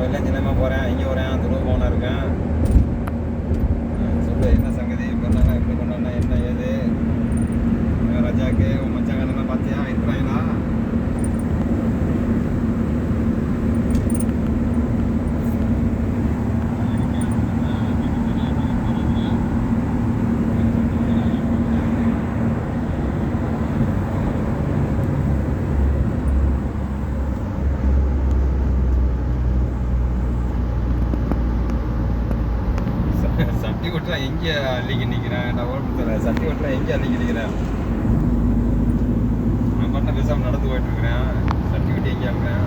வெள்ளையஞ்சனமாக போகிறேன், இங்கே வரேன், துருவ இருக்கேன். சொல்லு, என்ன சங்கதி, பண்ணா எப்படி கொண்டாண்ணா, என்ன ஏது? ரஜாக்கு உன் மச்சாங்கலாம் பார்த்தியா, இருக்கிறாங்களா? சட்டி கொட்டுறா எங்கே அள்ளிக்கு நிற்கிறேன், நான் ஓடுறேன். சட்டி கொட்டுறா எங்கே அள்ளிக்கு நிற்கிறேன். நான் பண்ண பேசாமல் நடந்து போயிட்டு இருக்கிறேன். சட்டி கொட்டி எங்கே இருக்கிறேன்.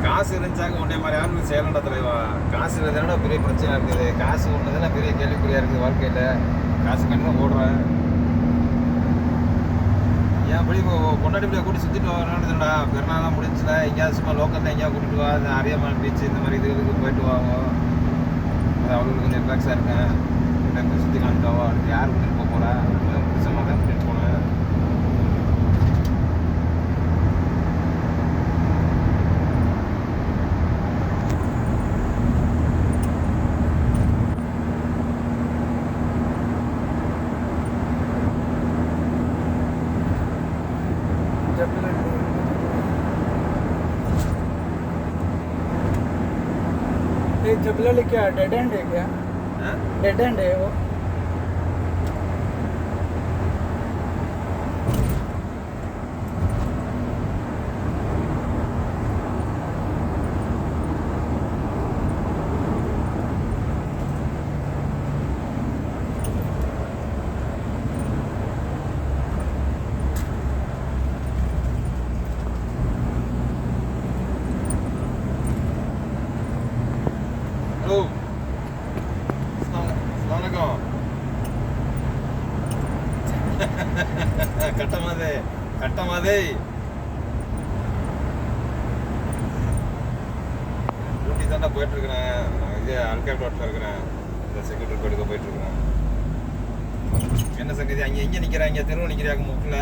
காசு இருந்துச்சாங்க உன்னே மாதிரி யாரும் சேலண்டா தலைவா. காசு இருந்ததுனா பெரிய பிரச்சனை இருக்குது. காசு ஒன்றுதுன்னா பெரிய கேள்விக்குறியாக இருக்குது வாழ்க்கையில். காசு கண்டிப்பாக போடுறேன். ஏன் அப்படி கொண்டாடி இப்படியா கூட்டி சுற்றிட்டு வரணுன்றா. பெருநாளாக முடிஞ்சுல எங்கேயாவது சும்மா லோக்கலில் எங்கேயாவது கூட்டிட்டு வா. இந்த அரியமான் பீச் இந்த மாதிரி இதுகளுக்கு போயிட்டு வாங்க. அது அவங்களுக்கு கொஞ்சம் ரிலாக்ஸாக இருக்கேன். எனக்கு சுற்றி காமிக்காவோ. அடுத்து யார் கூட்டிகிட்டு போக போகிறா. புதுசமாக தான் கூட்டிகிட்டு போனேன். जबलल क्या डेड एंड है क्या? डेड एंड है वो. Halo. Assalamualaikum. கட்டமாதே ஊட்டி தாண்டா போயிட்டு இருக்கிறேன். இது அல்கேப் ரோட்டில் இருக்கிறேன். இந்த செக்யூரிட்டி கோடுக்க போயிட்டு இருக்கிறேன். என்ன சங்கதி, அங்கே எங்கே நிற்கிறேன். இங்கே தெருவு நிற்கிறாங்க முக்கில்.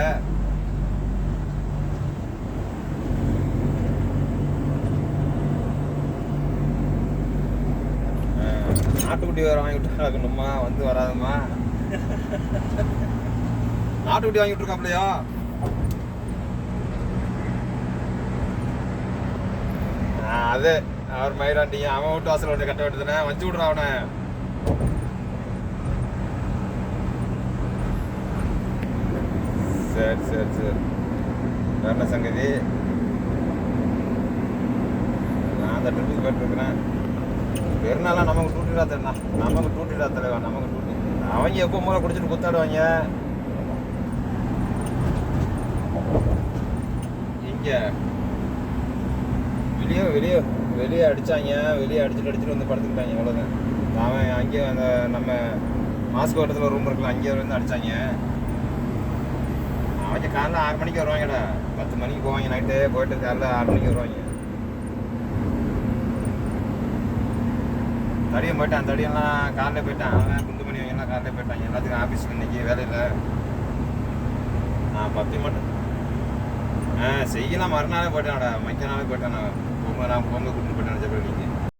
நாட்டுக்குட்டி வேறு வாங்கி விட்டுருக்கணுமா, வந்து வராதுமா. நாட்டுக்குட்டி வாங்கி விட்டுருக்காப்லையா? அது அவர் மயிராண்டிங்க. அவன் விட்டு வாசல் விட்டு கட்ட விட்டுதானே வச்சு விட்றான் அவனை. சரி சரி சரி. வேற என்ன சங்கதி? நான் அந்த ட்ரிப்புக்கு போயிட்டு இருக்கிறேன். பெருநாளாக நமக்கு டூட்டிடா தரேண்ணா. நமக்கு டூட்டிடா தலைவா. நமக்கு டூட்டி. அவங்க எப்போ மூளை குடிச்சிட்டு குத்தாடுவாங்க. இங்கே வெளியே அடித்தாங்க. வெளியே அடிச்சுட்டு வந்து படுத்துக்கிட்டாங்க. அவ்வளோதான். அவன் அங்கேயே அந்த நம்ம மாஸ்க் ஓட்டத்தில் ரூம் இருக்குல்ல, அங்கேயே வந்து அடித்தாங்க. அவங்க காலைல 6 மணிக்கு வருவாங்கடா. 10 மணிக்கு போவாங்க. நைட்டு போயிட்டு காலைல 6 மணிக்கு வருவாங்க. தடியும் போயிட்டான். தடியெல்லாம் காலையில் போயிட்டான். அவன் குண்டுமணி அவங்கெல்லாம் காலையில் போயிட்டாங்க. எல்லாத்துக்கும் ஆஃபீஸில் இன்றைக்கி வேலையில். நான் 10 மட்டும் செய்யலாம் மறுநாளே போயிட்டான்டா மைக்க நாளே போயிட்டான் நான் பொங்க கூட்டிட்டு போயிட்டான் ஜெபலிக்கு